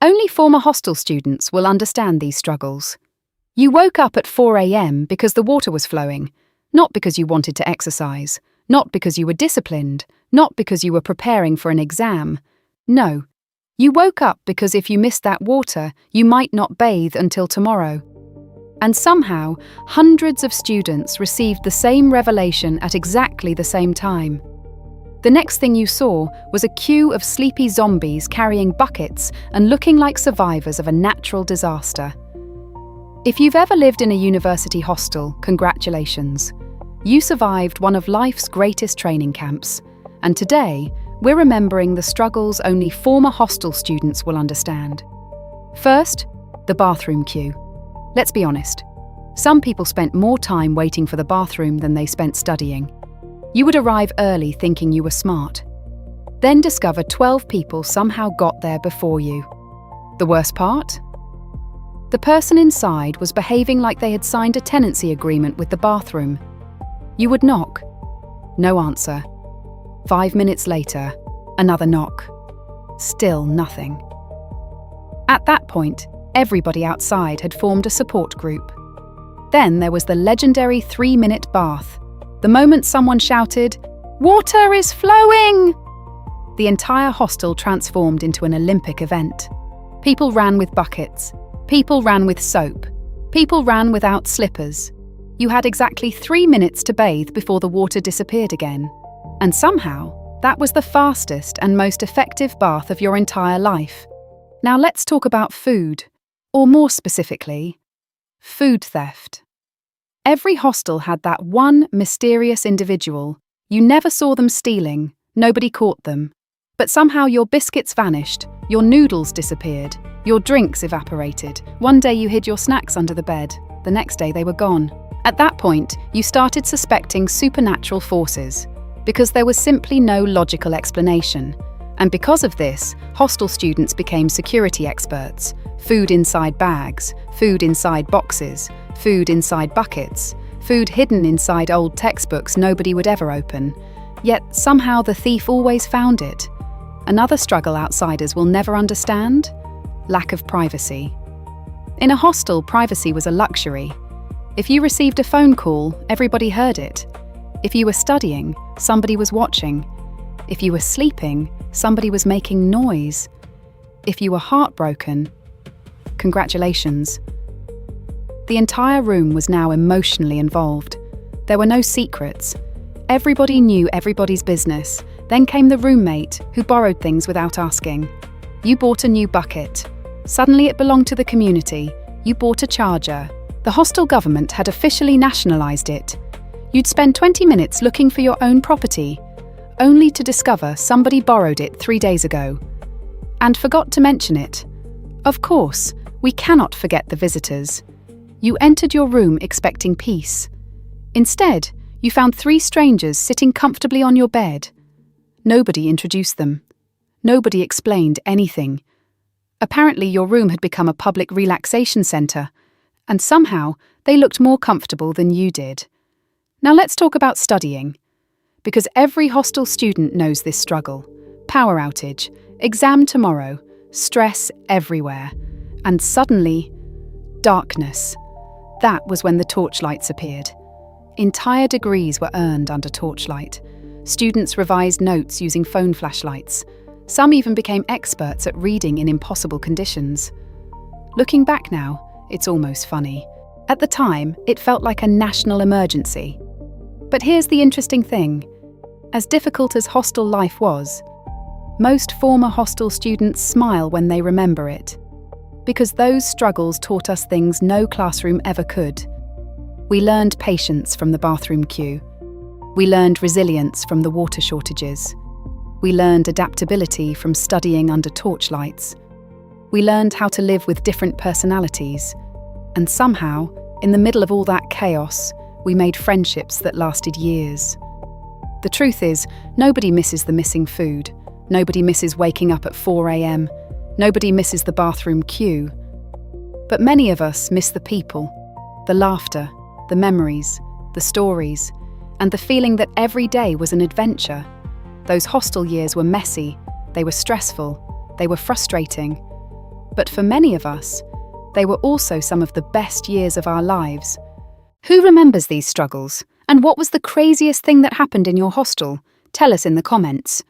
Only former hostel students will understand these struggles. You woke up at 4 a.m. because the water was flowing, not because you wanted to exercise, not because you were disciplined, not because you were preparing for an exam. No, you woke up because if you missed that water, you might not bathe until tomorrow. And somehow, hundreds of students received the same revelation at exactly the same time. The next thing you saw was a queue of sleepy zombies carrying buckets and looking like survivors of a natural disaster. If you've ever lived in a university hostel, congratulations. You survived one of life's greatest training camps. And today, we're remembering the struggles only former hostel students will understand. First, the bathroom queue. Let's be honest. Some people spent more time waiting for the bathroom than they spent studying. You would arrive early thinking you were smart. Then discover 12 people somehow got there before you. The worst part? The person inside was behaving like they had signed a tenancy agreement with the bathroom. You would knock. No answer. 5 minutes later, another knock. Still nothing. At that point, everybody outside had formed a support group. Then there was the legendary 3-minute bath. The moment someone shouted, "Water is flowing!" the entire hostel transformed into an Olympic event. People ran with buckets. People ran with soap. People ran without slippers. You had exactly 3 minutes to bathe before the water disappeared again. And somehow, that was the fastest and most effective bath of your entire life. Now let's talk about food, or more specifically, food theft. Every hostel had that one mysterious individual. You never saw them stealing, nobody caught them. But somehow your biscuits vanished, your noodles disappeared, your drinks evaporated. One day you hid your snacks under the bed, the next day they were gone. At that point, you started suspecting supernatural forces, because there was simply no logical explanation. And because of this, hostel students became security experts. Food inside bags, food inside boxes, food inside buckets, food hidden inside old textbooks nobody would ever open. Yet somehow the thief always found it. Another struggle outsiders will never understand: lack of privacy. In a hostel, privacy was a luxury. If you received a phone call, everybody heard it. If you were studying, somebody was watching. If you were sleeping, somebody was making noise. If you were heartbroken, congratulations. The entire room was now emotionally involved. There were no secrets. Everybody knew everybody's business. Then came the roommate, who borrowed things without asking. You bought a new bucket. Suddenly it belonged to the community. You bought a charger. The hostel government had officially nationalised it. You'd spend 20 minutes looking for your own property, only to discover somebody borrowed it 3 days ago. And forgot to mention it. Of course, we cannot forget the visitors. You entered your room expecting peace. Instead, you found 3 strangers sitting comfortably on your bed. Nobody introduced them. Nobody explained anything. Apparently your room had become a public relaxation centre, and somehow they looked more comfortable than you did. Now let's talk about studying. Because every hostel student knows this struggle. Power outage, exam tomorrow, stress everywhere. And suddenly, darkness. That was when the torchlights appeared. Entire degrees were earned under torchlight. Students revised notes using phone flashlights. Some even became experts at reading in impossible conditions. Looking back now, it's almost funny. At the time, it felt like a national emergency. But here's the interesting thing. As difficult as hostel life was, most former hostel students smile when they remember it. Because those struggles taught us things no classroom ever could. We learned patience from the bathroom queue. We learned resilience from the water shortages. We learned adaptability from studying under torchlights. We learned how to live with different personalities. And somehow, in the middle of all that chaos, we made friendships that lasted years. The truth is, nobody misses the missing food. Nobody misses waking up at 4 a.m. Nobody misses the bathroom queue. But many of us miss the people, the laughter, the memories, the stories, and the feeling that every day was an adventure. Those hostel years were messy, they were stressful, they were frustrating. But for many of us, they were also some of the best years of our lives. Who remembers these struggles? And what was the craziest thing that happened in your hostel? Tell us in the comments.